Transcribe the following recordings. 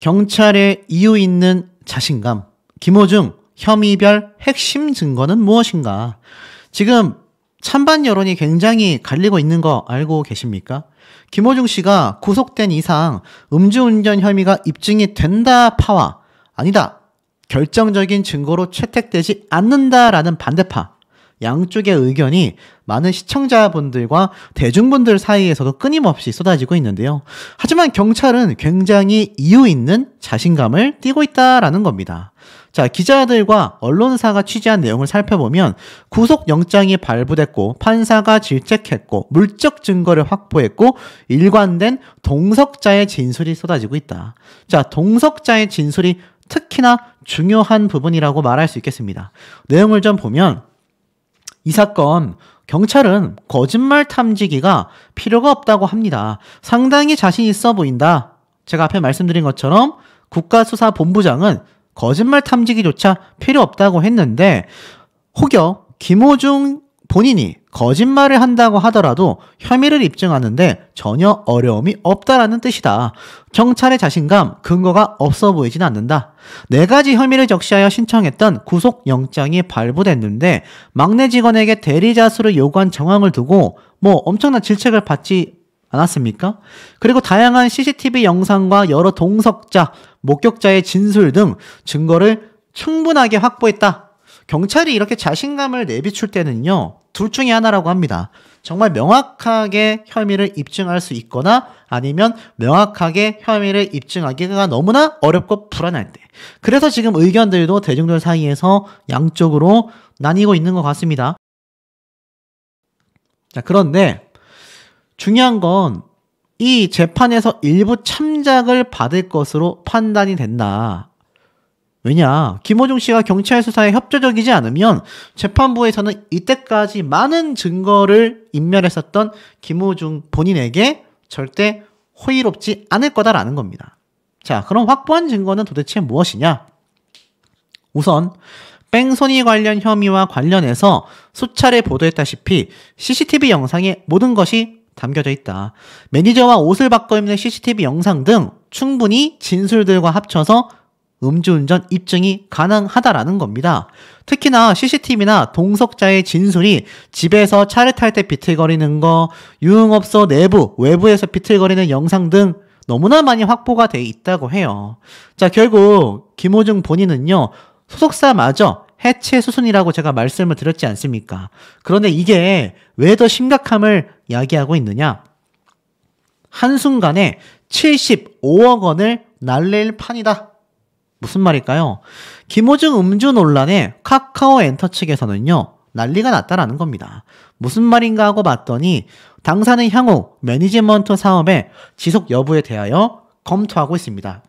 경찰의 이유 있는 자신감. 김호중 혐의별 핵심 증거는 무엇인가? 지금 찬반 여론이 굉장히 갈리고 있는 거 알고 계십니까? 김호중 씨가 구속된 이상 음주운전 혐의가 입증이 된다 파와 아니다, 결정적인 증거로 채택되지 않는다라는 반대파, 양쪽의 의견이 많은 시청자분들과 대중분들 사이에서도 끊임없이 쏟아지고 있는데요. 하지만 경찰은 굉장히 이유 있는 자신감을 띠고 있다라는 겁니다. 자, 기자들과 언론사가 취재한 내용을 살펴보면 구속영장이 발부됐고 판사가 질책했고 물적 증거를 확보했고 일관된 동석자의 진술이 쏟아지고 있다. 자, 동석자의 진술이 특히나 중요한 부분이라고 말할 수 있겠습니다. 내용을 좀 보면 이 사건 경찰은 거짓말 탐지기가 필요가 없다고 합니다. 상당히 자신 있어 보인다. 제가 앞에 말씀드린 것처럼 국가수사본부장은 거짓말 탐지기조차 필요 없다고 했는데 혹여 김호중 본인이 거짓말을 한다고 하더라도 혐의를 입증하는데 전혀 어려움이 없다라는 뜻이다. 경찰의 자신감, 근거가 없어 보이진 않는다. 4가지 혐의를 적시하여 신청했던 구속영장이 발부됐는데 막내 직원에게 대리자수를 요구한 정황을 두고 엄청난 질책을 받지 않았습니까? 그리고 다양한 CCTV 영상과 여러 동석자, 목격자의 진술 등 증거를 충분하게 확보했다. 경찰이 이렇게 자신감을 내비출 때는요, 둘 중에 하나라고 합니다. 정말 명확하게 혐의를 입증할 수 있거나 아니면 명확하게 혐의를 입증하기가 너무나 어렵고 불안할 때. 그래서 지금 의견들도 대중들 사이에서 양쪽으로 나뉘고 있는 것 같습니다. 자, 그런데 중요한 건 이 재판에서 일부 참작을 받을 것으로 판단이 된다. 왜냐, 김호중 씨가 경찰 수사에 협조적이지 않으면 재판부에서는 이때까지 많은 증거를 인멸했었던 김호중 본인에게 절대 호의롭지 않을 거다라는 겁니다. 자, 그럼 확보한 증거는 도대체 무엇이냐? 우선 뺑소니 관련 혐의와 관련해서 수차례 보도했다시피 CCTV 영상에 모든 것이 담겨져 있다. 매니저와 옷을 바꿔 입는 CCTV 영상 등 충분히 진술들과 합쳐서 음주운전 입증이 가능하다라는 겁니다. 특히나 CCTV나 동석자의 진술이 집에서 차를 탈 때 비틀거리는 거, 유흥업소 내부, 외부에서 비틀거리는 영상 등 너무나 많이 확보가 돼 있다고 해요. 자, 결국 김호중 본인은요, 소속사마저 해체 수순이라고 제가 말씀을 드렸지 않습니까? 그런데 이게 왜 더 심각함을 야기하고 있느냐? 한순간에 75억 원을 날릴 판이다. 무슨 말일까요? 김호중 음주 논란에 카카오 엔터 측에서는요, 난리가 났다라는 겁니다. 무슨 말인가 하고 봤더니 당사는 향후 매니지먼트 사업의 지속 여부에 대하여 검토하고 있습니다.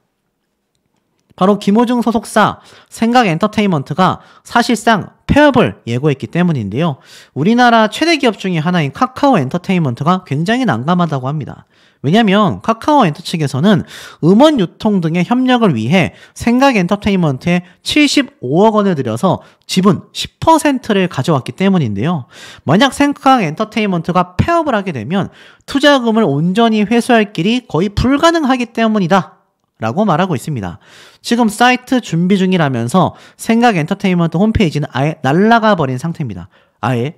바로 김호중 소속사 생각엔터테인먼트가 사실상 폐업을 예고했기 때문인데요. 우리나라 최대 기업 중에 하나인 카카오 엔터테인먼트가 굉장히 난감하다고 합니다. 왜냐하면 카카오 엔터 측에서는 음원 유통 등의 협력을 위해 생각엔터테인먼트에 75억 원을 들여서 지분 10%를 가져왔기 때문인데요. 만약 생각엔터테인먼트가 폐업을 하게 되면 투자금을 온전히 회수할 길이 거의 불가능하기 때문이다 라고 말하고 있습니다. 지금 사이트 준비 중이라면서 생각엔터테인먼트 홈페이지는 아예 날아가 버린 상태입니다. 아예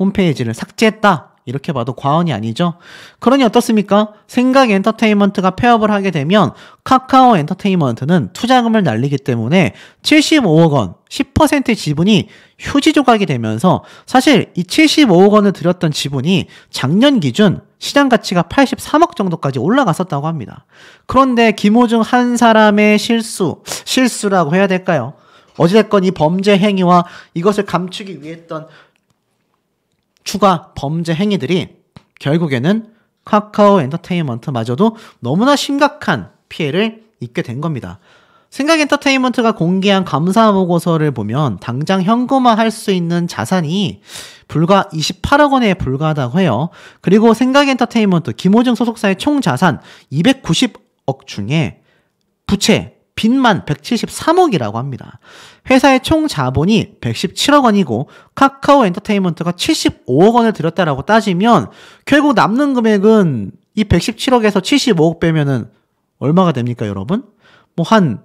홈페이지를 삭제했다, 이렇게 봐도 과언이 아니죠. 그러니 어떻습니까? 생각엔터테인먼트가 폐업을 하게 되면 카카오 엔터테인먼트는 투자금을 날리기 때문에 75억 원, 10% 지분이 휴지 조각이 되면서 사실 이 75억 원을 들였던 지분이 작년 기준 시장 가치가 83억 정도까지 올라갔었다고 합니다. 그런데 김호중 한 사람의 실수라고 해야 될까요? 어찌됐건 이 범죄 행위와 이것을 감추기 위해 했던 추가 범죄 행위들이 결국에는 카카오 엔터테인먼트마저도 너무나 심각한 피해를 입게 된 겁니다. 생각엔터테인먼트가 공개한 감사 보고서를 보면 당장 현금화할 수 있는 자산이 불과 28억 원에 불과하다고 해요. 그리고 생각엔터테인먼트 김호중 소속사의 총 자산 290억 중에 부채, 빚만 173억이라고 합니다. 회사의 총 자본이 117억 원이고 카카오 엔터테인먼트가 75억 원을 들였다라고 따지면 결국 남는 금액은 이 117억에서 75억 빼면은 얼마가 됩니까, 여러분? 뭐 한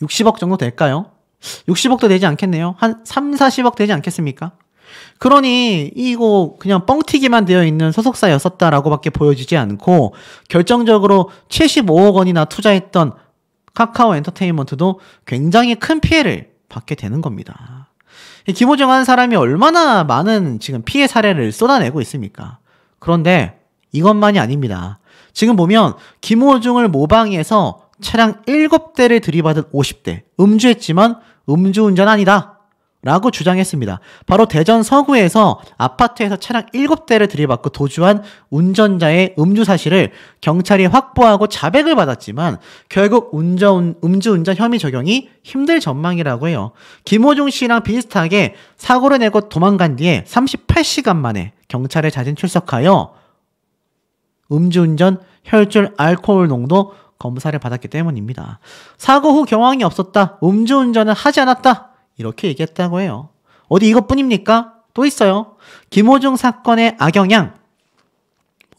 60억 정도 될까요? 60억도 되지 않겠네요. 한 3, 40억 되지 않겠습니까? 그러니 이거 그냥 뻥튀기만 되어 있는 소속사였었다라고밖에 보여지지 않고 결정적으로 75억 원이나 투자했던 카카오 엔터테인먼트도 굉장히 큰 피해를 받게 되는 겁니다. 김호중 한 사람이 얼마나 많은 지금 피해 사례를 쏟아내고 있습니까? 그런데 이것만이 아닙니다. 지금 보면 김호중을 모방해서 차량 7대를 들이받은 50대, 음주했지만 음주운전 아니다 라고 주장했습니다. 바로 대전 서구에서 아파트에서 차량 7대를 들이받고 도주한 운전자의 음주 사실을 경찰이 확보하고 자백을 받았지만 결국 음주운전 혐의 적용이 힘들 전망이라고 해요. 김호중 씨랑 비슷하게 사고를 내고 도망간 뒤에 38시간 만에 경찰에 자진 출석하여 음주운전, 혈중 알코올 농도 검사를 받았기 때문입니다. 사고 후 경황이 없었다. 음주운전은 하지 않았다. 이렇게 얘기했다고 해요. 어디 이것뿐입니까? 또 있어요. 김호중 사건의 악영향.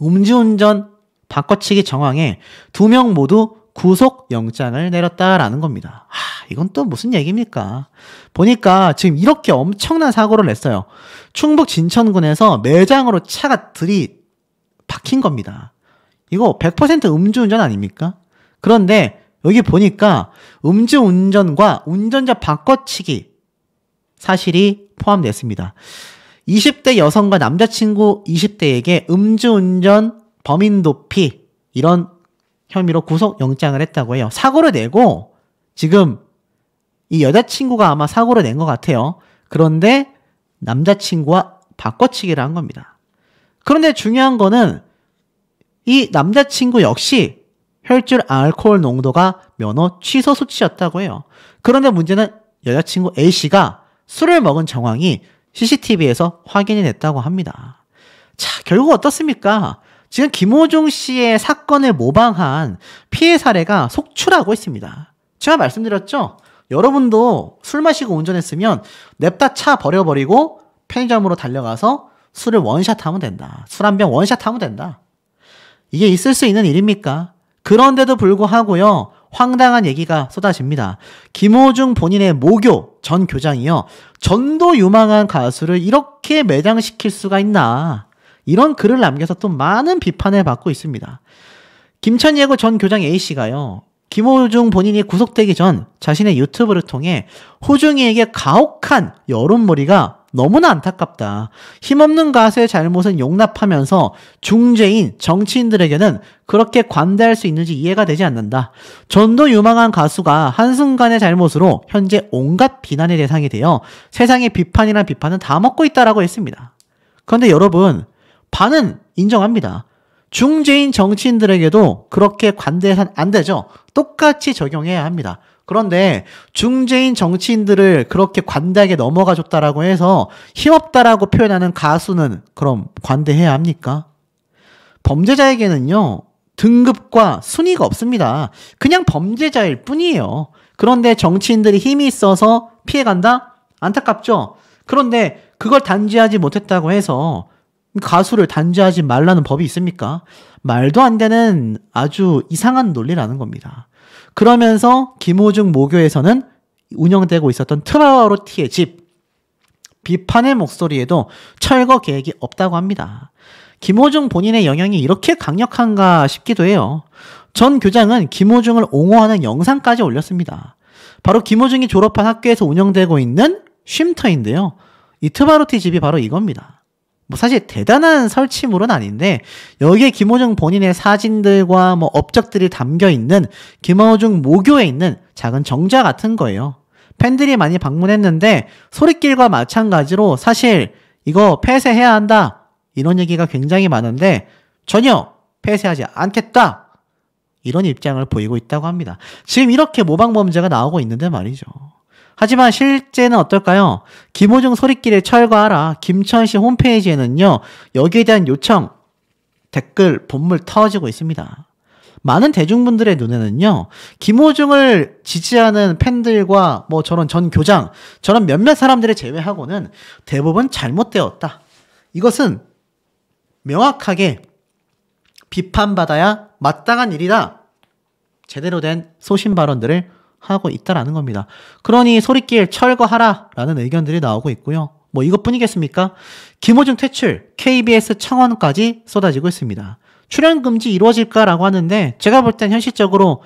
음주운전 바꿔치기 정황에 2명 모두 구속영장을 내렸다라는 겁니다. 이건 또 무슨 얘기입니까? 보니까 지금 이렇게 엄청난 사고를 냈어요. 충북 진천군에서 매장으로 차가 박힌 겁니다. 이거 100% 음주운전 아닙니까? 그런데 여기 보니까 음주운전과 운전자 바꿔치기 사실이 포함됐습니다. 20대 여성과 남자친구 20대에게 음주운전, 범인도피 이런 혐의로 구속영장을 했다고 해요. 사고를 내고 지금 이 여자친구가 아마 사고를 낸 것 같아요. 그런데 남자친구와 바꿔치기를 한 겁니다. 그런데 중요한 거는 이 남자친구 역시 혈중 알코올 농도가 면허 취소 수치였다고 해요. 그런데 문제는 여자친구 A씨가 술을 먹은 정황이 CCTV에서 확인이 됐다고 합니다. 자, 결국 어떻습니까? 지금 김호중 씨의 사건을 모방한 피해 사례가 속출하고 있습니다. 제가 말씀드렸죠? 여러분도 술 마시고 운전했으면 냅다 차 버려버리고 편의점으로 달려가서 술을 원샷하면 된다. 술 한 병 원샷하면 된다. 이게 있을 수 있는 일입니까? 그런데도 불구하고요, 황당한 얘기가 쏟아집니다. 김호중 본인의 모교 전 교장이요, 전도 유망한 가수를 이렇게 매장시킬 수가 있나, 이런 글을 남겨서 또 많은 비판을 받고 있습니다. 김천예고 전 교장 A씨가요, 김호중 본인이 구속되기 전 자신의 유튜브를 통해 호중이에게 가혹한 여론몰이가 너무나 안타깝다. 힘없는 가수의 잘못은 용납하면서 중죄인 정치인들에게는 그렇게 관대할 수 있는지 이해가 되지 않는다. 전도 유망한 가수가 한순간의 잘못으로 현재 온갖 비난의 대상이 되어 세상의 비판이란 비판은 다 먹고 있다라고 했습니다. 그런데 여러분, 반은 인정합니다. 중죄인 정치인들에게도 그렇게 관대해서는 안 되죠. 똑같이 적용해야 합니다. 그런데 중죄인 정치인들을 그렇게 관대하게 넘어가 줬다라고 해서 힘없다라고 표현하는 가수는 그럼 관대해야 합니까? 범죄자에게는요, 등급과 순위가 없습니다. 그냥 범죄자일 뿐이에요. 그런데 정치인들이 힘이 있어서 피해간다? 안타깝죠? 그런데 그걸 단죄하지 못했다고 해서 가수를 단죄하지 말라는 법이 있습니까? 말도 안 되는 아주 이상한 논리라는 겁니다. 그러면서 김호중 모교에서는 운영되고 있었던 트바로티의 집, 비판의 목소리에도 철거 계획이 없다고 합니다. 김호중 본인의 영향이 이렇게 강력한가 싶기도 해요. 전 교장은 김호중을 옹호하는 영상까지 올렸습니다. 바로 김호중이 졸업한 학교에서 운영되고 있는 쉼터인데요. 이 트바로티 집이 바로 이겁니다. 뭐 사실 대단한 설치물은 아닌데 여기에 김호중 본인의 사진들과 뭐 업적들이 담겨 있는 김호중 모교에 있는 작은 정자 같은 거예요. 팬들이 많이 방문했는데 소리길과 마찬가지로 사실 이거 폐쇄해야 한다, 이런 얘기가 굉장히 많은데 전혀 폐쇄하지 않겠다, 이런 입장을 보이고 있다고 합니다. 지금 이렇게 모방범죄가 나오고 있는데 말이죠. 하지만 실제는 어떨까요? 김호중 소리길을 철거하라. 김천시 홈페이지에는요, 여기에 대한 요청, 댓글, 본물 터지고 있습니다. 많은 대중분들의 눈에는요, 김호중을 지지하는 팬들과 뭐 저런 전 교장, 저런 몇몇 사람들을 제외하고는 대부분 잘못되었다. 이것은 명확하게 비판받아야 마땅한 일이다, 제대로 된 소신 발언들을 하고 있다라는 겁니다. 그러니 소리길 철거하라라는 의견들이 나오고 있고요. 뭐 이것뿐이겠습니까? 김호중 퇴출, KBS 청원까지 쏟아지고 있습니다. 출연 금지 이루어질까라고 하는데 제가 볼 땐 현실적으로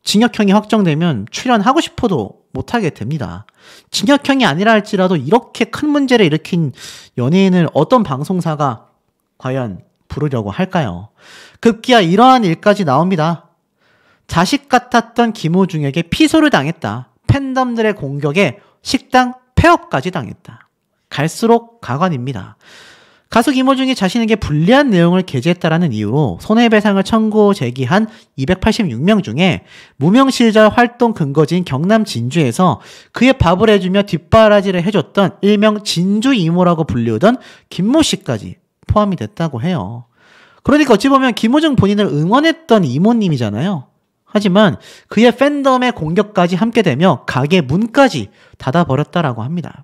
징역형이 확정되면 출연하고 싶어도 못하게 됩니다. 징역형이 아니라 할지라도 이렇게 큰 문제를 일으킨 연예인을 어떤 방송사가 과연 부르려고 할까요? 급기야 이러한 일까지 나옵니다. 자식 같았던 김호중에게 피소를 당했다. 팬덤들의 공격에 식당 폐업까지 당했다. 갈수록 가관입니다. 가수 김호중이 자신에게 불리한 내용을 게재했다라는 이유로 손해배상을 청구 제기한 286명 중에 무명 시절 활동 근거지인 경남 진주에서 그의 밥을 해주며 뒷바라지를 해줬던 일명 진주 이모라고 불리우던 김모 씨까지 포함이 됐다고 해요. 그러니까 어찌 보면 김호중 본인을 응원했던 이모님이잖아요. 하지만 그의 팬덤의 공격까지 함께 되며 가게 문까지 닫아버렸다라고 합니다.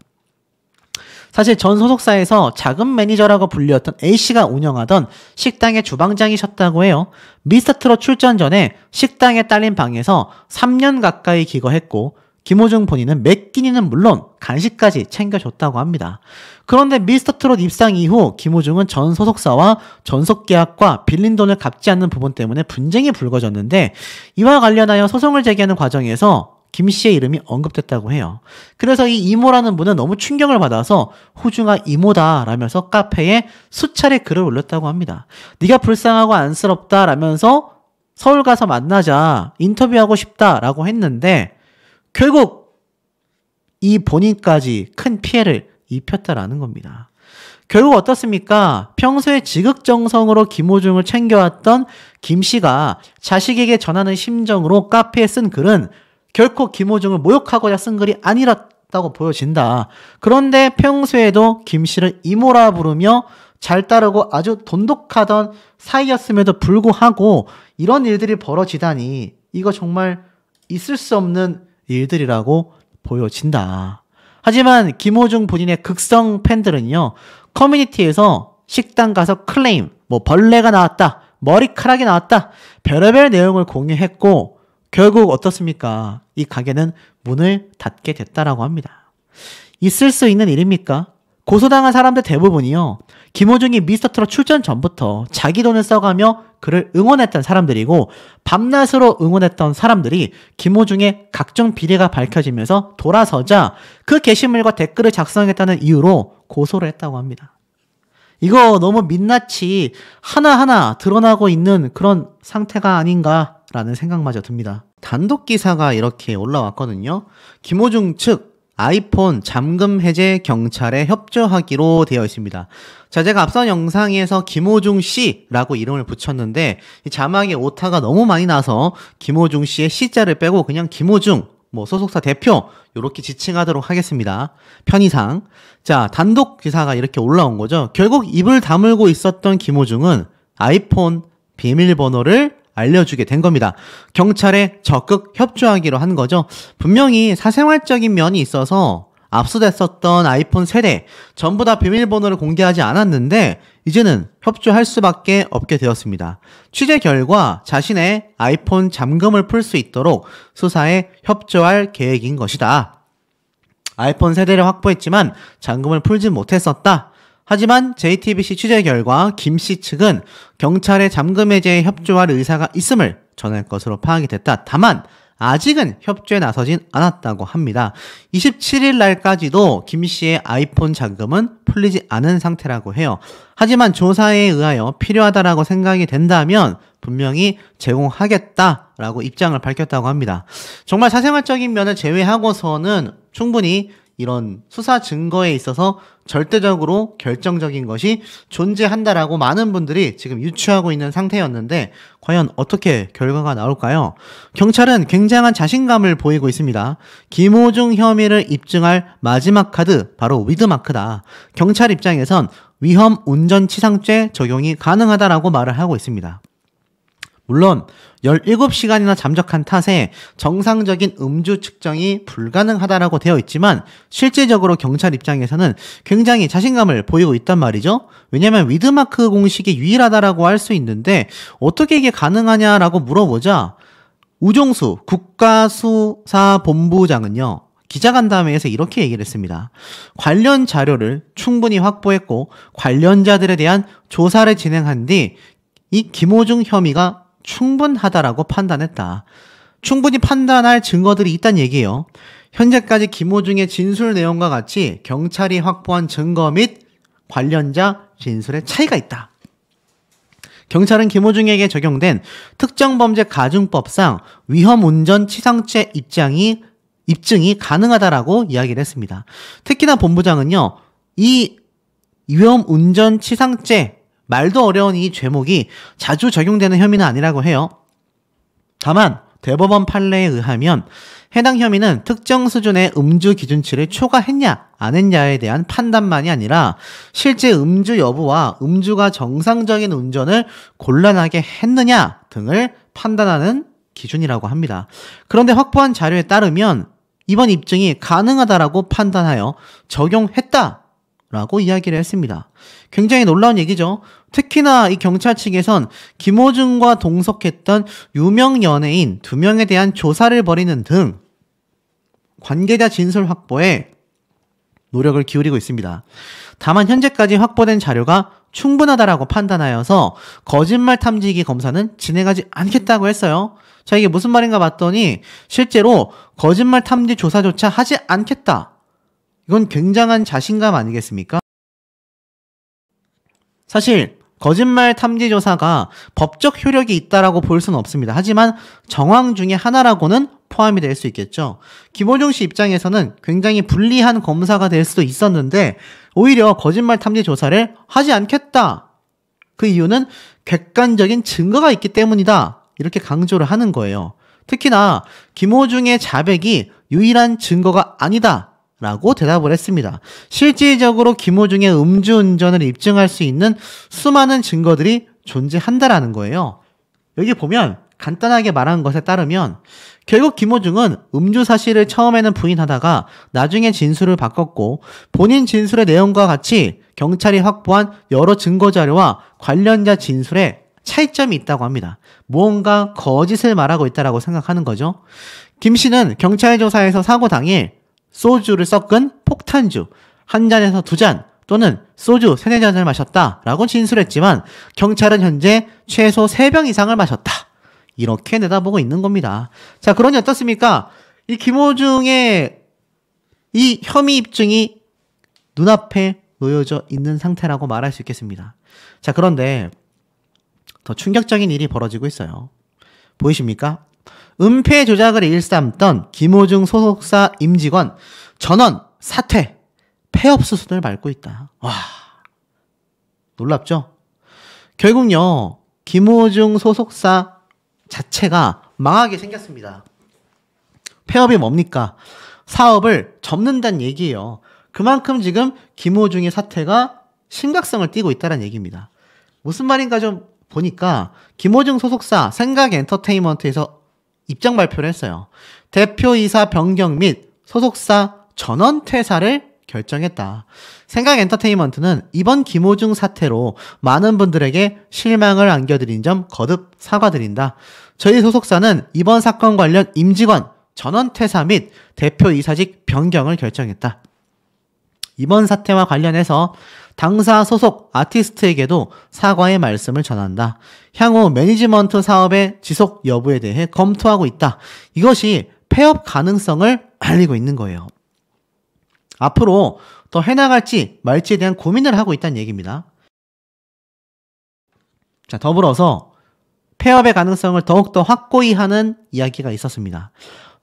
사실 전 소속사에서 자금 매니저라고 불렸던 A씨가 운영하던 식당의 주방장이셨다고 해요. 미스터트롯 출전 전에 식당에 딸린 방에서 3년 가까이 기거했고 김호중 본인은 매 끼니는 물론 간식까지 챙겨줬다고 합니다. 그런데 미스터트롯 입상 이후 김호중은 전 소속사와 전속계약과 빌린 돈을 갚지 않는 부분 때문에 분쟁이 불거졌는데 이와 관련하여 소송을 제기하는 과정에서 김 씨의 이름이 언급됐다고 해요. 그래서 이 이모라는 분은 너무 충격을 받아서 호중아 이모다 라면서 카페에 수차례 글을 올렸다고 합니다. 네가 불쌍하고 안쓰럽다 라면서 서울 가서 만나자 인터뷰하고 싶다 라고 했는데 결국 이 본인까지 큰 피해를 입혔다라는 겁니다. 결국 어떻습니까? 평소에 지극정성으로 김호중을 챙겨왔던 김 씨가 자식에게 전하는 심정으로 카페에 쓴 글은 결코 김호중을 모욕하고자 쓴 글이 아니었다고 보여진다. 그런데 평소에도 김 씨를 이모라 부르며 잘 따르고 아주 돈독하던 사이였음에도 불구하고 이런 일들이 벌어지다니 이거 정말 있을 수 없는 일들이라고 보여진다. 하지만 김호중 본인의 극성 팬들은요. 커뮤니티에서 식당 가서 클레임, 벌레가 나왔다, 머리카락이 나왔다, 별의별 내용을 공유했고 결국 어떻습니까? 이 가게는 문을 닫게 됐다라고 합니다. 있을 수 있는 일입니까? 고소당한 사람들 대부분이요. 김호중이 미스터트롯 출전 전부터 자기 돈을 써가며 그를 응원했던 사람들이고 밤낮으로 응원했던 사람들이 김호중의 각종 비리가 밝혀지면서 돌아서자 그 게시물과 댓글을 작성했다는 이유로 고소를 했다고 합니다. 이거 너무 민낯이 하나하나 드러나고 있는 그런 상태가 아닌가라는 생각마저 듭니다. 단독 기사가 이렇게 올라왔거든요. 김호중 측 아이폰 잠금 해제 경찰에 협조하기로 되어 있습니다. 자, 제가 앞선 영상에서 김호중 씨라고 이름을 붙였는데 이 자막에 오타가 너무 많이 나서 김호중 씨의 씨자를 빼고 그냥 김호중 소속사 대표 이렇게 지칭하도록 하겠습니다. 편의상. 자, 단독 기사가 이렇게 올라온 거죠. 결국 입을 다물고 있었던 김호중은 아이폰 비밀번호를 알려주게 된 겁니다. 경찰에 적극 협조하기로 한 거죠. 분명히 사생활적인 면이 있어서 압수됐었던 아이폰 세대 전부 다 비밀번호를 공개하지 않았는데 이제는 협조할 수밖에 없게 되었습니다. 취재 결과 자신의 아이폰 잠금을 풀 수 있도록 수사에 협조할 계획인 것이다. 아이폰 세대를 확보했지만 잠금을 풀지 못했었다. 하지만 JTBC 취재 결과 김 씨 측은 경찰의 잠금 해제에 협조할 의사가 있음을 전할 것으로 파악이 됐다. 다만 아직은 협조에 나서진 않았다고 합니다. 27일 날까지도 김 씨의 아이폰 잠금은 풀리지 않은 상태라고 해요. 하지만 조사에 의하여 필요하다라고 생각이 된다면 분명히 제공하겠다라고 입장을 밝혔다고 합니다. 정말 사생활적인 면을 제외하고서는 충분히 이런 수사 증거에 있어서 절대적으로 결정적인 것이 존재한다라고 많은 분들이 지금 유추하고 있는 상태였는데 과연 어떻게 결과가 나올까요? 경찰은 굉장한 자신감을 보이고 있습니다. 김호중 혐의를 입증할 마지막 카드 바로 위드마크다. 경찰 입장에선 위험 운전치상죄 적용이 가능하다라고 말을 하고 있습니다. 물론 17시간이나 잠적한 탓에 정상적인 음주 측정이 불가능하다라고 되어 있지만 실질적으로 경찰 입장에서는 굉장히 자신감을 보이고 있단 말이죠. 왜냐하면 위드마크 공식이 유일하다라고 할 수 있는데 어떻게 이게 가능하냐라고 물어보자 우종수 국가수사본부장은요, 기자간담회에서 이렇게 얘기를 했습니다. 관련 자료를 충분히 확보했고 관련자들에 대한 조사를 진행한 뒤 이 김호중 혐의가 충분하다라고 판단했다. 충분히 판단할 증거들이 있다는 얘기예요. 현재까지 김호중의 진술 내용과 같이 경찰이 확보한 증거 및 관련자 진술에 차이가 있다. 경찰은 김호중에게 적용된 특정범죄 가중법상 위험운전치상죄 입증이 가능하다라고 이야기를 했습니다. 특히나 본부장은요, 이 위험운전치상죄, 말도 어려운 이 죄목이 자주 적용되는 혐의는 아니라고 해요. 다만 대법원 판례에 의하면 해당 혐의는 특정 수준의 음주 기준치를 초과했냐 안 했냐에 대한 판단만이 아니라 실제 음주 여부와 음주가 정상적인 운전을 곤란하게 했느냐 등을 판단하는 기준이라고 합니다. 그런데 확보한 자료에 따르면 이번 입증이 가능하다라고 판단하여 적용했다라고 이야기를 했습니다. 굉장히 놀라운 얘기죠. 특히나 이 경찰 측에선 김호중과 동석했던 유명 연예인 2명에 대한 조사를 벌이는 등 관계자 진술 확보에 노력을 기울이고 있습니다. 다만 현재까지 확보된 자료가 충분하다라고 판단하여서 거짓말 탐지기 검사는 진행하지 않겠다고 했어요. 자, 이게 무슨 말인가 봤더니 실제로 거짓말 탐지 조사조차 하지 않겠다. 이건 굉장한 자신감 아니겠습니까? 사실 거짓말 탐지 조사가 법적 효력이 있다라고 볼 수는 없습니다. 하지만 정황 중에 하나라고는 포함이 될 수 있겠죠. 김호중 씨 입장에서는 굉장히 불리한 검사가 될 수도 있었는데 오히려 거짓말 탐지 조사를 하지 않겠다. 그 이유는 객관적인 증거가 있기 때문이다. 이렇게 강조를 하는 거예요. 특히나 김호중의 자백이 유일한 증거가 아니다. 라고 대답을 했습니다. 실질적으로 김호중의 음주운전을 입증할 수 있는 수많은 증거들이 존재한다라는 거예요. 여기 보면 간단하게 말한 것에 따르면 결국 김호중은 음주 사실을 처음에는 부인하다가 나중에 진술을 바꿨고 본인 진술의 내용과 같이 경찰이 확보한 여러 증거자료와 관련자 진술에 차이점이 있다고 합니다. 무언가 거짓을 말하고 있다라고 생각하는 거죠. 김 씨는 경찰 조사에서 사고 당일 소주를 섞은 폭탄주 한 잔에서 2잔 또는 소주 3-4잔을 마셨다라고 진술했지만 경찰은 현재 최소 3병 이상을 마셨다. 이렇게 내다보고 있는 겁니다. 자, 그러니 어떻습니까? 이 김호중의 이 혐의 입증이 눈앞에 놓여져 있는 상태라고 말할 수 있겠습니다. 자, 그런데 더 충격적인 일이 벌어지고 있어요. 보이십니까? 은폐 조작을 일삼던 김호중 소속사 임직원 전원 사퇴, 폐업 수순을 밟고 있다. 와, 놀랍죠? 결국요, 김호중 소속사 자체가 망하게 생겼습니다. 폐업이 뭡니까? 사업을 접는다는 얘기예요. 그만큼 지금 김호중의 사태가 심각성을 띠고 있다는 얘기입니다. 무슨 말인가 좀 보니까 김호중 소속사 생각엔터테인먼트에서 입장 발표를 했어요. 대표이사 변경 및 소속사 전원 퇴사를 결정했다. 생각엔터테인먼트는 이번 김호중 사태로 많은 분들에게 실망을 안겨드린 점 거듭 사과드린다. 저희 소속사는 이번 사건 관련 임직원 전원 퇴사 및 대표이사직 변경을 결정했다. 이번 사태와 관련해서 당사 소속 아티스트에게도 사과의 말씀을 전한다. 향후 매니지먼트 사업의 지속 여부에 대해 검토하고 있다. 이것이 폐업 가능성을 알리고 있는 거예요. 앞으로 더 해나갈지 말지에 대한 고민을 하고 있다는 얘기입니다. 자, 더불어서 폐업의 가능성을 더욱더 확고히 하는 이야기가 있었습니다.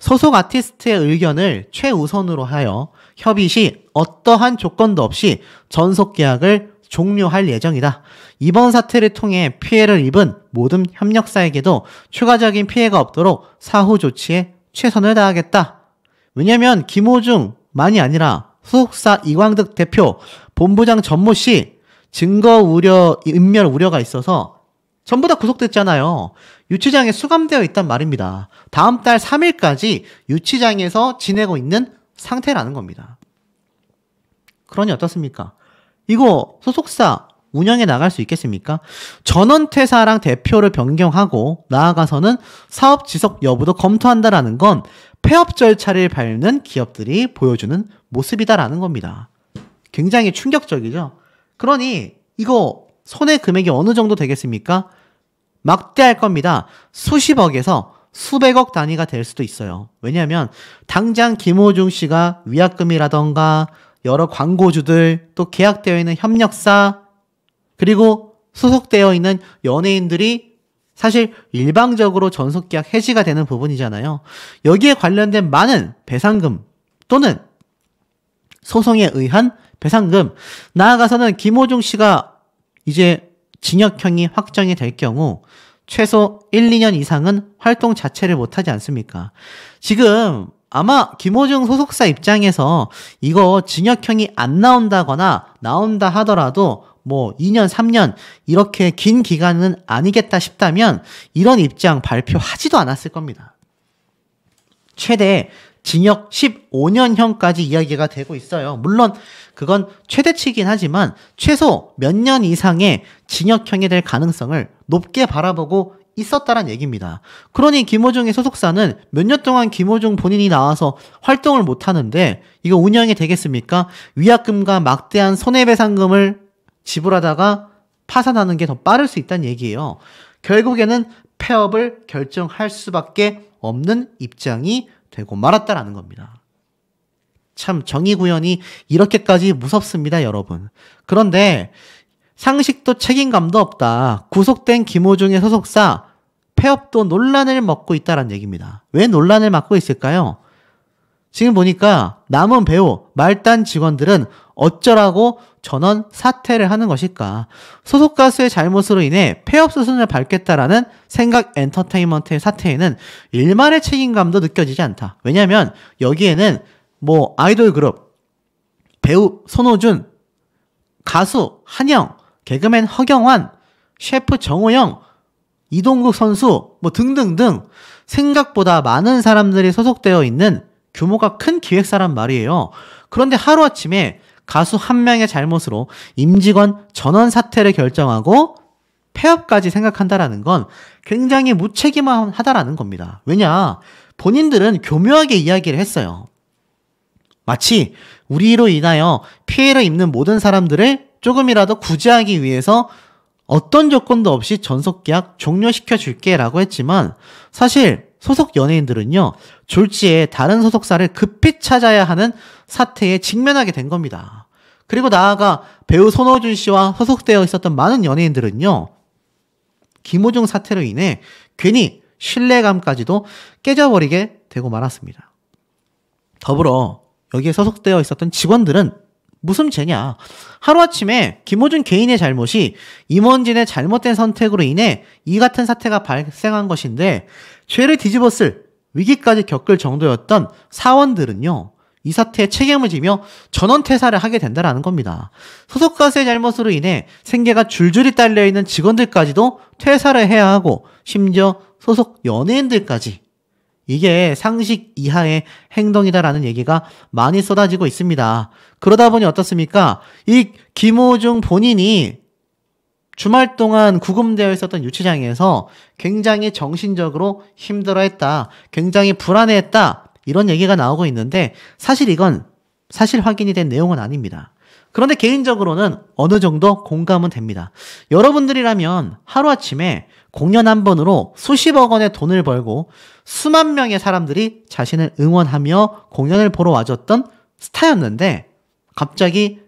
소속 아티스트의 의견을 최우선으로 하여 협의 시 어떠한 조건도 없이 전속 계약을 종료할 예정이다. 이번 사태를 통해 피해를 입은 모든 협력사에게도 추가적인 피해가 없도록 사후 조치에 최선을 다하겠다. 왜냐하면 김호중만이 아니라 소속사 이광득 대표, 본부장 전모 씨 증거 우려, 인멸 우려가 있어서 전부 다 구속됐잖아요. 유치장에 수감되어 있단 말입니다. 다음 달 3일까지 유치장에서 지내고 있는 상태라는 겁니다. 그러니 어떻습니까? 이거 소속사 운영해 나갈 수 있겠습니까? 전원퇴사랑 대표를 변경하고 나아가서는 사업 지속 여부도 검토한다라는 건 폐업 절차를 밟는 기업들이 보여주는 모습이다라는 겁니다. 굉장히 충격적이죠? 그러니 이거 손해 금액이 어느 정도 되겠습니까? 막대할 겁니다. 수십억에서 수백억 단위가 될 수도 있어요. 왜냐하면 당장 김호중 씨가 위약금이라던가 여러 광고주들, 또 계약되어 있는 협력사, 그리고 소속되어 있는 연예인들이 사실 일방적으로 전속계약 해지가 되는 부분이잖아요. 여기에 관련된 많은 배상금 또는 소송에 의한 배상금, 나아가서는 김호중 씨가 이제 징역형이 확정이 될 경우 최소 1, 2년 이상은 활동 자체를 못하지 않습니까? 지금 아마 김호중 소속사 입장에서 이거 징역형이 안 나온다거나 나온다 하더라도 뭐 2년, 3년 이렇게 긴 기간은 아니겠다 싶다면 이런 입장 발표하지도 않았을 겁니다. 최대 징역 15년형까지 이야기가 되고 있어요. 물론 그건 최대치긴 하지만 최소 몇 년 이상의 징역형이 될 가능성을 높게 바라보고 있었다란 얘기입니다. 그러니 김호중의 소속사는 몇 년 동안 김호중 본인이 나와서 활동을 못 하는데 이거 운영이 되겠습니까? 위약금과 막대한 손해배상금을 지불하다가 파산하는 게 더 빠를 수 있다는 얘기예요. 결국에는 폐업을 결정할 수밖에 없는 입장이 되고 말았다라는 겁니다. 참 정의 구현이 이렇게까지 무섭습니다, 여러분. 그런데 상식도 책임감도 없다. 구속된 김호중의 소속사 폐업도 논란을 먹고 있다는 얘기입니다. 왜 논란을 맡고 있을까요? 지금 보니까 남은 배우, 말단 직원들은 어쩌라고 전원 사퇴를 하는 것일까? 소속 가수의 잘못으로 인해 폐업 수순을 밟겠다라는 생각 엔터테인먼트의 사퇴에는 일말의 책임감도 느껴지지 않다. 왜냐하면 여기에는 뭐 아이돌 그룹, 배우 손호준, 가수 한영, 개그맨 허경환, 셰프 정호영, 이동국 선수 뭐 등등등 생각보다 많은 사람들이 소속되어 있는 규모가 큰 기획사란 말이에요. 그런데 하루아침에 가수 한 명의 잘못으로 임직원 전원 사퇴를 결정하고 폐업까지 생각한다라는 건 굉장히 무책임하다라는 겁니다. 왜냐? 본인들은 교묘하게 이야기를 했어요. 마치 우리로 인하여 피해를 입는 모든 사람들을 조금이라도 구제하기 위해서 어떤 조건도 없이 전속계약 종료시켜 줄게 라고 했지만 사실 소속 연예인들은요, 졸지에 다른 소속사를 급히 찾아야 하는 사태에 직면하게 된 겁니다. 그리고 나아가 배우 손호준 씨와 소속되어 있었던 많은 연예인들은요, 김호중 사태로 인해 괜히 신뢰감까지도 깨져버리게 되고 말았습니다. 더불어 여기에 소속되어 있었던 직원들은 무슨 죄냐? 하루아침에 김호중 개인의 잘못이 임원진의 잘못된 선택으로 인해 이 같은 사태가 발생한 것인데 죄를 뒤집었을 위기까지 겪을 정도였던 사원들은요, 이 사태에 책임을 지며 전원 퇴사를 하게 된다는 겁니다. 소속 가수의 잘못으로 인해 생계가 줄줄이 딸려있는 직원들까지도 퇴사를 해야 하고 심지어 소속 연예인들까지, 이게 상식 이하의 행동이다라는 얘기가 많이 쏟아지고 있습니다. 그러다 보니 어떻습니까? 이 김호중 본인이 주말 동안 구금되어 있었던 유치장에서 굉장히 정신적으로 힘들어했다, 굉장히 불안해했다, 이런 얘기가 나오고 있는데 사실 이건 사실 확인이 된 내용은 아닙니다. 그런데 개인적으로는 어느 정도 공감은 됩니다. 여러분들이라면 하루아침에 공연 한 번으로 수십억 원의 돈을 벌고 수만 명의 사람들이 자신을 응원하며 공연을 보러 와줬던 스타였는데 갑자기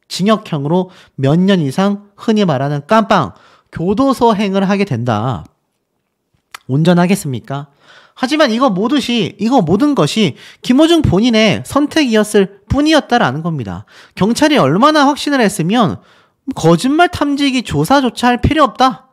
징역형으로 몇 년 이상 흔히 말하는 깜빵, 교도소행을 하게 된다. 온전하겠습니까? 하지만 이거 모든 것이 김호중 본인의 선택이었을 뿐이었다라는 겁니다. 경찰이 얼마나 확신을 했으면 거짓말 탐지기 조사조차 할 필요 없다,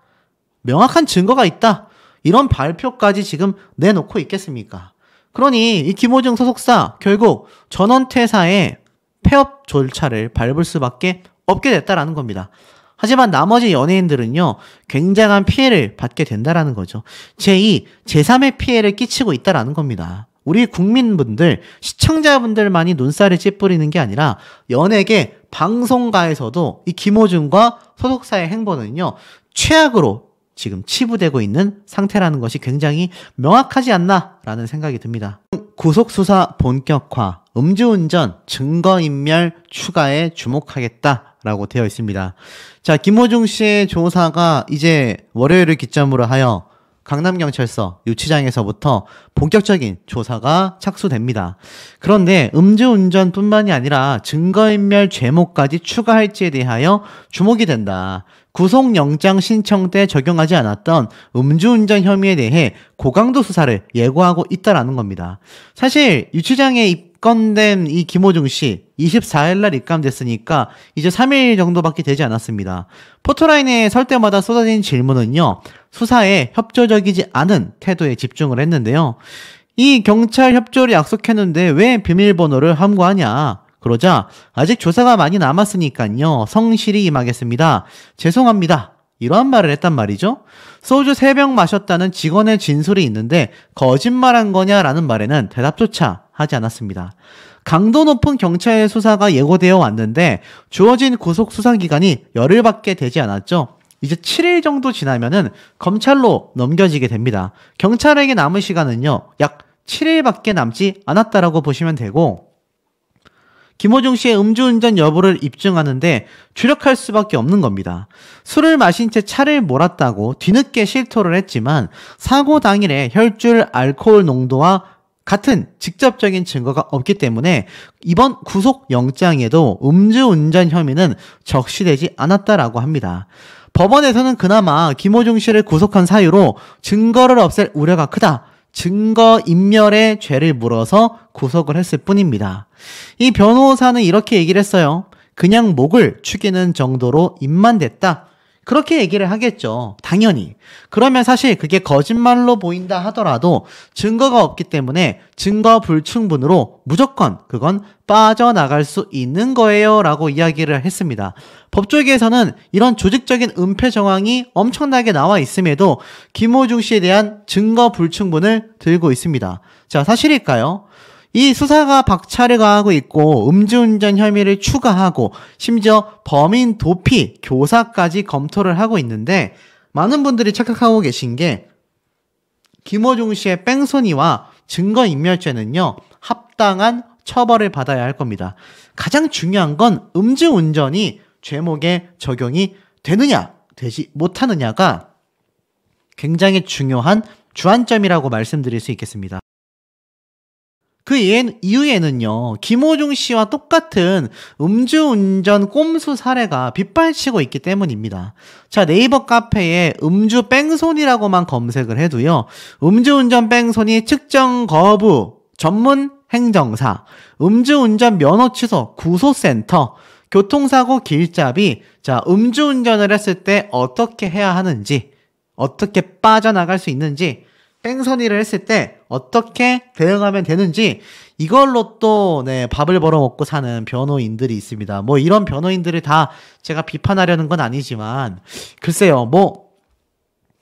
명확한 증거가 있다, 이런 발표까지 지금 내놓고 있겠습니까? 그러니 이 김호중 소속사 결국 전원퇴사의 폐업 절차를 밟을 수밖에 없게 됐다라는 겁니다. 하지만 나머지 연예인들은요, 굉장한 피해를 받게 된다라는 거죠. 제2, 제3의 피해를 끼치고 있다라는 겁니다. 우리 국민분들, 시청자분들만이 눈살을 찌푸리는 게 아니라 연예계 방송가에서도 이 김호중과 소속사의 행보는요, 최악으로 지금 치부되고 있는 상태라는 것이 굉장히 명확하지 않나라는 생각이 듭니다. 구속수사 본격화, 음주운전, 증거인멸 추가에 주목하겠다라고 되어 있습니다. 자, 김호중 씨의 조사가 이제 월요일을 기점으로 하여 강남경찰서 유치장에서부터 본격적인 조사가 착수됩니다. 그런데 음주운전뿐만이 아니라 증거인멸 죄목까지 추가할지에 대하여 주목이 된다. 구속영장 신청 때 적용하지 않았던 음주운전 혐의에 대해 고강도 수사를 예고하고 있다라는 겁니다. 사실 유치장에 입건된 이 김호중 씨 24일 날 입감됐으니까 이제 3일 정도밖에 되지 않았습니다. 포토라인에 설 때마다 쏟아진 질문은요, 수사에 협조적이지 않은 태도에 집중을 했는데요. 이 경찰 협조를 약속했는데 왜 비밀번호를 함구하냐? 그러자 아직 조사가 많이 남았으니까요, 성실히 임하겠습니다. 죄송합니다. 이러한 말을 했단 말이죠. 소주 3병 마셨다는 직원의 진술이 있는데 거짓말한 거냐라는 말에는 대답조차 하지 않았습니다. 강도 높은 경찰 수사가 예고되어 왔는데 주어진 구속 수사 기간이 열흘밖에 되지 않았죠. 이제 7일 정도 지나면은 검찰로 넘겨지게 됩니다. 경찰에게 남은 시간은요, 약 7일밖에 남지 않았다라고 보시면 되고, 김호중 씨의 음주운전 여부를 입증하는데 주력할 수밖에 없는 겁니다. 술을 마신 채 차를 몰았다고 뒤늦게 실토를 했지만 사고 당일에 혈중 알코올 농도와 같은 직접적인 증거가 없기 때문에 이번 구속영장에도 음주운전 혐의는 적시되지 않았다라고 합니다. 법원에서는 그나마 김호중 씨를 구속한 사유로 증거를 없앨 우려가 크다, 증거인멸의 죄를 물어서 구속을 했을 뿐입니다. 이 변호사는 이렇게 얘기를 했어요. 그냥 목을 축이는 정도로 입만 댔다. 그렇게 얘기를 하겠죠. 당연히. 그러면 사실 그게 거짓말로 보인다 하더라도 증거가 없기 때문에 증거 불충분으로 무조건 그건 빠져나갈 수 있는 거예요 라고 이야기를 했습니다. 법조계에서는 이런 조직적인 은폐 정황이 엄청나게 나와 있음에도 김호중 씨에 대한 증거 불충분을 들고 있습니다. 자, 사실일까요? 이 수사가 박차를 가하고 있고 음주운전 혐의를 추가하고 심지어 범인 도피, 교사까지 검토를 하고 있는데, 많은 분들이 착각하고 계신 게 김호중 씨의 뺑소니와 증거인멸죄는요, 합당한 처벌을 받아야 할 겁니다. 가장 중요한 건 음주운전이 죄목에 적용이 되느냐, 되지 못하느냐가 굉장히 중요한 주안점이라고 말씀드릴 수 있겠습니다. 그 이후에는요, 김호중 씨와 똑같은 음주운전 꼼수 사례가 빗발치고 있기 때문입니다. 자, 네이버 카페에 음주 뺑소니라고만 검색을 해도요, 음주운전 뺑소니 측정 거부 전문 행정사, 음주운전 면허 취소 구소센터, 교통사고 길잡이, 자, 음주운전을 했을 때 어떻게 해야 하는지, 어떻게 빠져나갈 수 있는지, 뺑소니를 했을 때 어떻게 대응하면 되는지, 이걸로 또 밥을 벌어먹고 사는 변호인들이 있습니다. 뭐 이런 변호인들을 다 제가 비판하려는 건 아니지만, 글쎄요, 뭐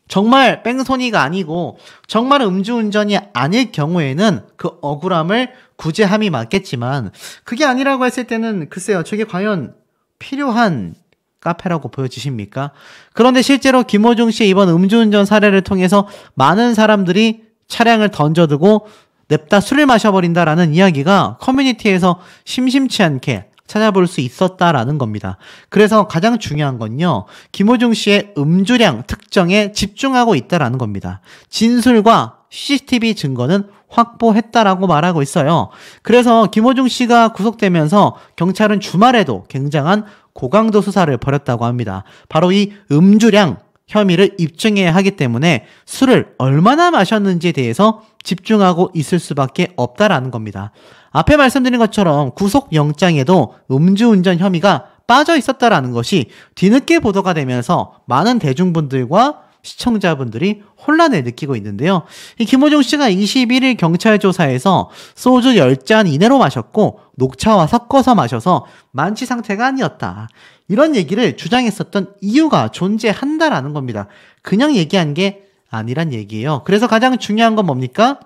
정말 뺑소니가 아니고 정말 음주운전이 아닐 경우에는 그 억울함을 구제함이 맞겠지만, 그게 아니라고 했을 때는 글쎄요, 저게 과연 필요한 카페라고 보여지십니까? 그런데 실제로 김호중 씨의 이번 음주운전 사례를 통해서 많은 사람들이 차량을 던져두고 냅다 술을 마셔버린다라는 이야기가 커뮤니티에서 심심치 않게 찾아볼 수 있었다라는 겁니다. 그래서 가장 중요한 건요, 김호중 씨의 음주량 특정에 집중하고 있다라는 겁니다. 진술과 CCTV 증거는 확보했다라고 말하고 있어요. 그래서 김호중 씨가 구속되면서 경찰은 주말에도 굉장한 고강도 수사를 벌였다고 합니다. 바로 이 음주량 혐의를 입증해야 하기 때문에 술을 얼마나 마셨는지에 대해서 집중하고 있을 수밖에 없다라는 겁니다. 앞에 말씀드린 것처럼 구속영장에도 음주운전 혐의가 빠져 있었다라는 것이 뒤늦게 보도가 되면서 많은 대중분들과 시청자분들이 혼란을 느끼고 있는데요. 이 김호중 씨가 21일 경찰 조사에서 소주 10잔 이내로 마셨고 녹차와 섞어서 마셔서 만취 상태가 아니었다, 이런 얘기를 주장했었던 이유가 존재한다라는 겁니다. 그냥 얘기한 게 아니란 얘기예요. 그래서 가장 중요한 건 뭡니까?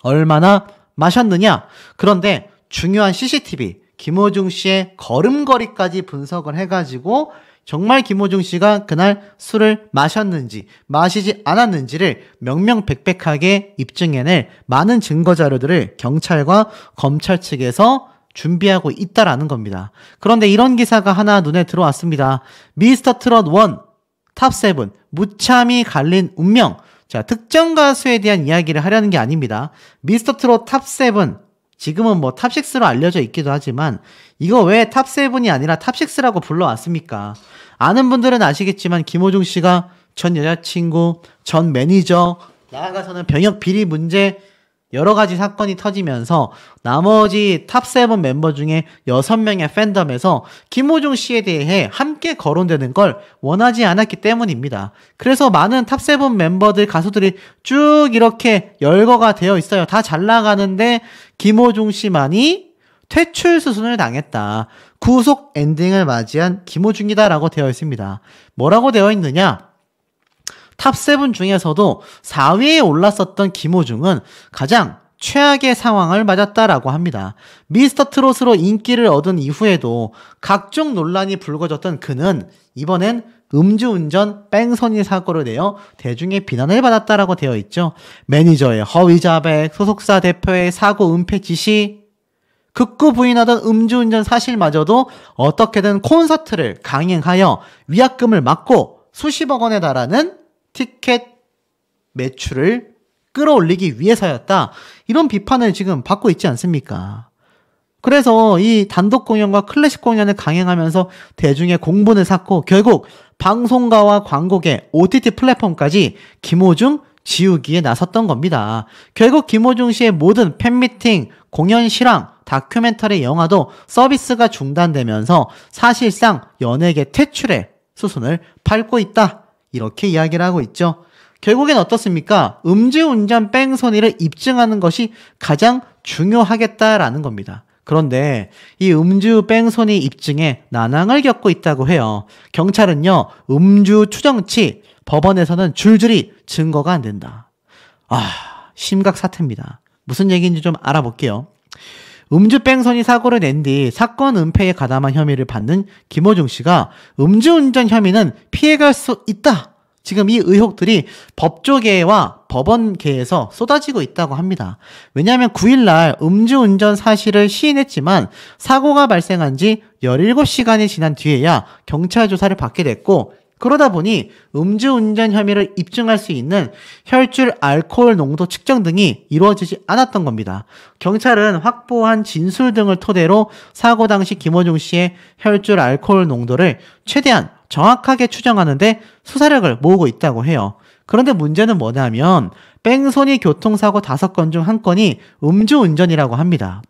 얼마나 마셨느냐. 그런데 중요한 CCTV, 김호중 씨의 걸음걸이까지 분석을 해가지고 정말 김호중 씨가 그날 술을 마셨는지 마시지 않았는지를 명명백백하게 입증해낼 많은 증거 자료들을 경찰과 검찰 측에서 준비하고 있다라는 겁니다. 그런데 이런 기사가 하나 눈에 들어왔습니다. 미스터 트롯 1 탑7 무참히 갈린 운명. 자, 특정 가수에 대한 이야기를 하려는 게 아닙니다. 미스터 트롯 탑7 지금은 뭐 탑6로 알려져 있기도 하지만 이거 왜 탑7이 아니라 탑6라고 불러왔습니까? 아는 분들은 아시겠지만 김호중 씨가 전 여자친구, 전 매니저, 나아가서는 병역 비리 문제 여러 가지 사건이 터지면서 나머지 탑7 멤버 중에 6명의 팬덤에서 김호중 씨에 대해 함께 거론되는 걸 원하지 않았기 때문입니다. 그래서 많은 탑7 멤버들, 가수들이 쭉 이렇게 열거가 되어 있어요. 다 잘 나가는데 김호중 씨만이 퇴출 수순을 당했다. 구속 엔딩을 맞이한 김호중이다라고 되어 있습니다. 뭐라고 되어 있느냐? 탑7 중에서도 4위에 올랐었던 김호중은 가장 최악의 상황을 맞았다라고 합니다. 미스터 트롯으로 인기를 얻은 이후에도 각종 논란이 불거졌던 그는 이번엔 음주운전 뺑소니 사고를 내어 대중의 비난을 받았다라고 되어 있죠. 매니저의 허위 자백, 소속사 대표의 사고 은폐 지시, 극구 부인하던 음주운전 사실마저도 어떻게든 콘서트를 강행하여 위약금을 막고 수십억 원에 달하는 티켓 매출을 끌어올리기 위해서였다. 이런 비판을 지금 받고 있지 않습니까? 그래서 이 단독 공연과 클래식 공연을 강행하면서 대중의 공분을 샀고 결국 방송가와 광고계, OTT 플랫폼까지 김호중 지우기에 나섰던 겁니다. 결국 김호중 씨의 모든 팬미팅, 공연 실황, 다큐멘터리 영화도 서비스가 중단되면서 사실상 연예계 퇴출의 수순을 밟고 있다. 이렇게 이야기를 하고 있죠. 결국엔 어떻습니까? 음주운전 뺑소니를 입증하는 것이 가장 중요하겠다라는 겁니다. 그런데 이 음주 뺑소니 입증에 난항을 겪고 있다고 해요. 경찰은요, 음주 추정치, 법원에서는 줄줄이 증거가 안 된다. 심각 사태입니다. 무슨 얘기인지 좀 알아볼게요. 음주 뺑소니 사고를 낸 뒤 사건 은폐에 가담한 혐의를 받는 김호중 씨가 음주운전 혐의는 피해갈 수 있다. 지금 이 의혹들이 법조계와 법원계에서 쏟아지고 있다고 합니다. 왜냐하면 9일날 음주운전 사실을 시인했지만 사고가 발생한 지 17시간이 지난 뒤에야 경찰 조사를 받게 됐고 그러다 보니 음주운전 혐의를 입증할 수 있는 혈중 알코올 농도 측정 등이 이루어지지 않았던 겁니다. 경찰은 확보한 진술 등을 토대로 사고 당시 김호중 씨의 혈중 알코올 농도를 최대한 정확하게 추정하는데 수사력을 모으고 있다고 해요. 그런데 문제는 뭐냐면 뺑소니 교통사고 5건 중 1건이 음주운전이라고 합니다.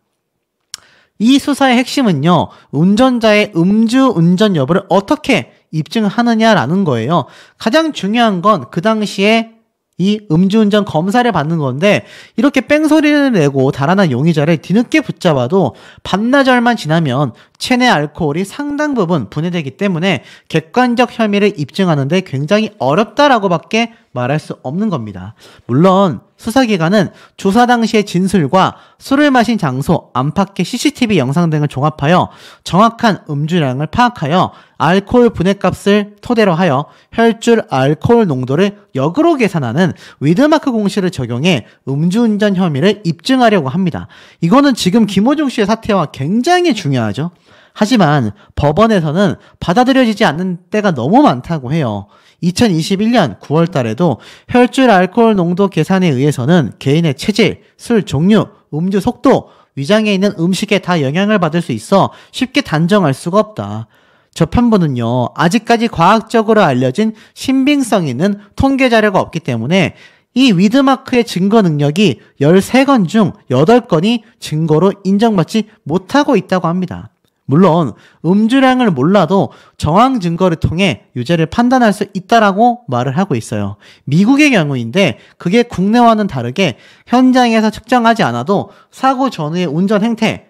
이 수사의 핵심은요, 운전자의 음주운전 여부를 어떻게 입증하느냐라는 거예요. 가장 중요한 건 그 당시에 이 음주운전 검사를 받는 건데 이렇게 뺑소리를 내고 달아난 용의자를 뒤늦게 붙잡아도 반나절만 지나면 체내 알코올이 상당 부분 분해되기 때문에 객관적 혐의를 입증하는데 굉장히 어렵다라고밖에 말할 수 없는 겁니다. 물론 수사기관은 조사 당시의 진술과 술을 마신 장소, 안팎의 CCTV 영상 등을 종합하여 정확한 음주량을 파악하여 알코올 분해값을 토대로 하여 혈중 알코올 농도를 역으로 계산하는 위드마크 공식을 적용해 음주운전 혐의를 입증하려고 합니다. 이거는 지금 김호중 씨의 사태와 굉장히 중요하죠. 하지만 법원에서는 받아들여지지 않는 때가 너무 많다고 해요. 2021년 9월 달에도 혈중 알코올 농도 계산에 의해서는 개인의 체질, 술 종류, 음주 속도, 위장에 있는 음식에 다 영향을 받을 수 있어 쉽게 단정할 수가 없다. 재판부는요, 아직까지 과학적으로 알려진 신빙성 있는 통계 자료가 없기 때문에 이 위드마크의 증거 능력이 13건 중 8건이 증거로 인정받지 못하고 있다고 합니다. 물론 음주량을 몰라도 정황 증거를 통해 유죄를 판단할 수 있다라고 말을 하고 있어요. 미국의 경우인데 그게 국내와는 다르게 현장에서 측정하지 않아도 사고 전후의 운전 행태,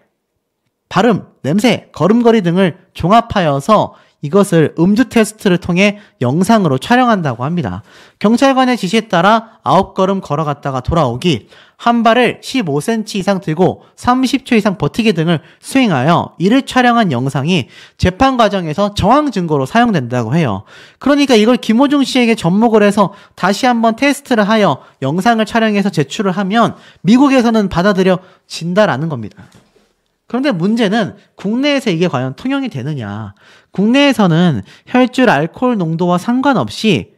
발음, 냄새, 걸음걸이 등을 종합하여서 이것을 음주 테스트를 통해 영상으로 촬영한다고 합니다. 경찰관의 지시에 따라 9걸음 걸어갔다가 돌아오기, 한 발을 15cm 이상 들고 30초 이상 버티기 등을 수행하여 이를 촬영한 영상이 재판 과정에서 정황 증거로 사용된다고 해요. 그러니까 이걸 김호중 씨에게 접목을 해서 다시 한번 테스트를 하여 영상을 촬영해서 제출을 하면 미국에서는 받아들여진다라는 겁니다. 그런데 문제는 국내에서 이게 과연 통용이 되느냐. 국내에서는 혈중 알코올 농도와 상관없이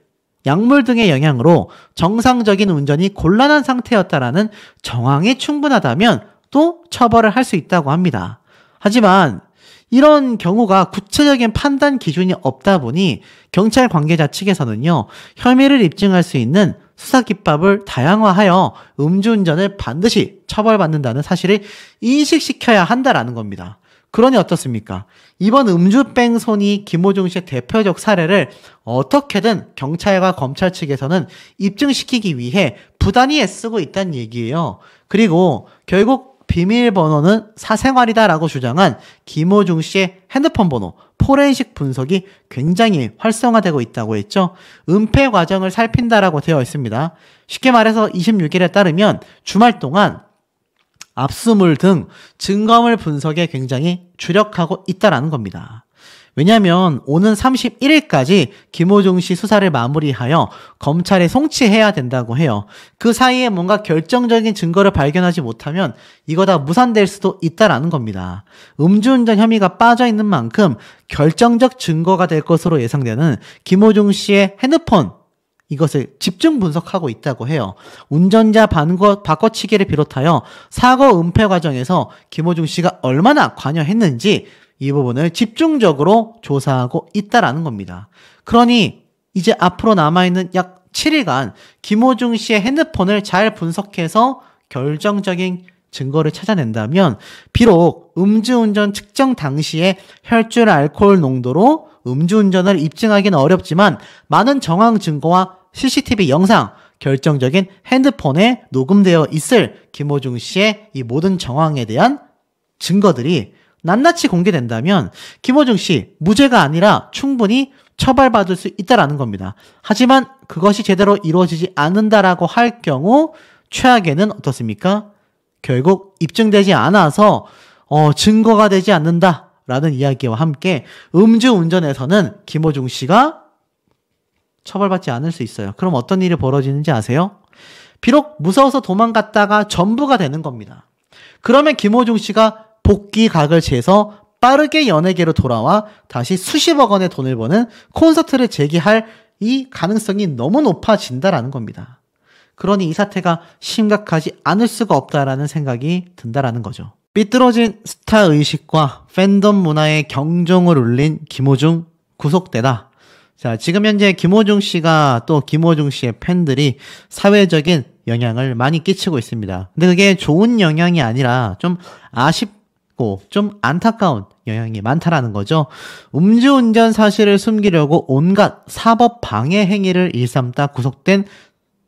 약물 등의 영향으로 정상적인 운전이 곤란한 상태였다라는 정황이 충분하다면 또 처벌을 할 수 있다고 합니다. 하지만 이런 경우가 구체적인 판단 기준이 없다 보니 경찰 관계자 측에서는요, 혐의를 입증할 수 있는 수사기법을 다양화하여 음주운전을 반드시 처벌받는다는 사실을 인식시켜야 한다라는 겁니다. 그러니 어떻습니까? 이번 음주뺑소니 김호중 씨의 대표적 사례를 어떻게든 경찰과 검찰 측에서는 입증시키기 위해 부단히 애쓰고 있다는 얘기예요. 그리고 결국 비밀번호는 사생활이다라고 주장한 김호중 씨의 핸드폰 번호, 포렌식 분석이 굉장히 활성화되고 있다고 했죠. 은폐 과정을 살핀다라고 되어 있습니다. 쉽게 말해서 26일에 따르면 주말 동안 압수물 등 증거물 분석에 굉장히 주력하고 있다라는 겁니다. 왜냐하면 오는 31일까지 김호중 씨 수사를 마무리하여 검찰에 송치해야 된다고 해요. 그 사이에 뭔가 결정적인 증거를 발견하지 못하면 이거 다 무산될 수도 있다라는 겁니다. 음주운전 혐의가 빠져있는 만큼 결정적 증거가 될 것으로 예상되는 김호중 씨의 핸드폰, 이것을 집중 분석하고 있다고 해요. 운전자 바꿔치기를 비롯하여 사고 은폐 과정에서 김호중 씨가 얼마나 관여했는지 이 부분을 집중적으로 조사하고 있다라는 겁니다. 그러니 이제 앞으로 남아있는 약 7일간 김호중 씨의 핸드폰을 잘 분석해서 결정적인 증거를 찾아낸다면 비록 음주운전 측정 당시에 혈중 알코올 농도로 음주운전을 입증하기는 어렵지만 많은 정황 증거와 CCTV 영상, 결정적인 핸드폰에 녹음되어 있을 김호중 씨의 이 모든 정황에 대한 증거들이 낱낱이 공개된다면 김호중 씨 무죄가 아니라 충분히 처벌받을 수 있다라는 겁니다. 하지만 그것이 제대로 이루어지지 않는다라고 할 경우 최악에는 어떻습니까? 결국 입증되지 않아서 증거가 되지 않는다라는 이야기와 함께 음주운전에서는 김호중 씨가 처벌받지 않을 수 있어요. 그럼 어떤 일이 벌어지는지 아세요? 비록 무서워서 도망갔다가 전부가 되는 겁니다. 그러면 김호중 씨가 복귀각을 재서 빠르게 연예계로 돌아와 다시 수십억 원의 돈을 버는 콘서트를 재개할 이 가능성이 너무 높아진다라는 겁니다. 그러니 이 사태가 심각하지 않을 수가 없다라는 생각이 든다라는 거죠. 삐뚤어진 스타의식과 팬덤 문화에 경종을 울린 김호중 구속되다. 자, 지금 현재 김호중 씨가 또 김호중 씨의 팬들이 사회적인 영향을 많이 끼치고 있습니다. 근데 그게 좋은 영향이 아니라 좀 아쉽고 좀 안타까운 영향이 많다라는 거죠. 음주운전 사실을 숨기려고 온갖 사법 방해 행위를 일삼다 구속된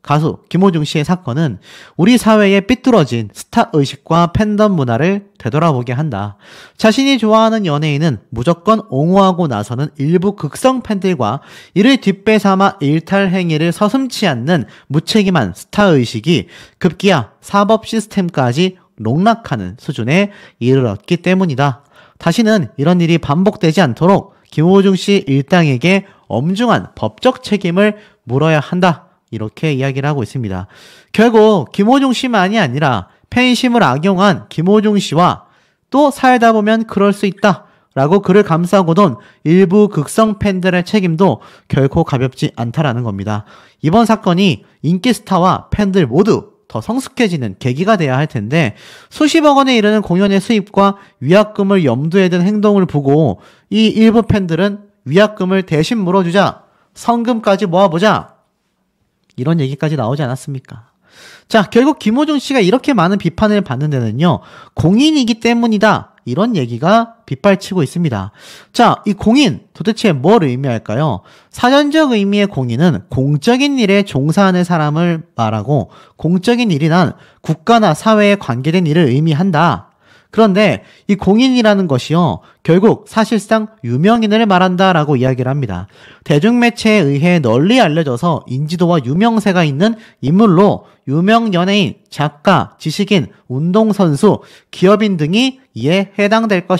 가수 김호중 씨의 사건은 우리 사회의 삐뚤어진 스타의식과 팬덤 문화를 되돌아보게 한다. 자신이 좋아하는 연예인은 무조건 옹호하고 나서는 일부 극성 팬들과 이를 뒷배삼아 일탈 행위를 서슴지 않는 무책임한 스타의식이 급기야 사법 시스템까지 농락하는 수준에 이르렀기 때문이다. 다시는 이런 일이 반복되지 않도록 김호중 씨 일당에게 엄중한 법적 책임을 물어야 한다. 이렇게 이야기를 하고 있습니다. 결국 김호중 씨만이 아니라 팬심을 악용한 김호중 씨와 또 살다 보면 그럴 수 있다 라고 그를 감싸고돈 일부 극성 팬들의 책임도 결코 가볍지 않다라는 겁니다. 이번 사건이 인기 스타와 팬들 모두 더 성숙해지는 계기가 돼야 할 텐데 수십억 원에 이르는 공연의 수입과 위약금을 염두에 둔 행동을 보고 이 일부 팬들은 위약금을 대신 물어주자, 성금까지 모아보자, 이런 얘기까지 나오지 않았습니까? 자, 결국 김호중 씨가 이렇게 많은 비판을 받는 데는요, 공인이기 때문이다. 이런 얘기가 빗발치고 있습니다. 자, 이 공인 도대체 뭘 의미할까요? 사전적 의미의 공인은 공적인 일에 종사하는 사람을 말하고 공적인 일이란 국가나 사회에 관계된 일을 의미한다. 그런데 이 공인이라는 것이요, 결국 사실상 유명인을 말한다라고 이야기를 합니다. 대중매체에 의해 널리 알려져서 인지도와 유명세가 있는 인물로 유명 연예인, 작가, 지식인, 운동선수, 기업인 등이 이에 해당될 것이다.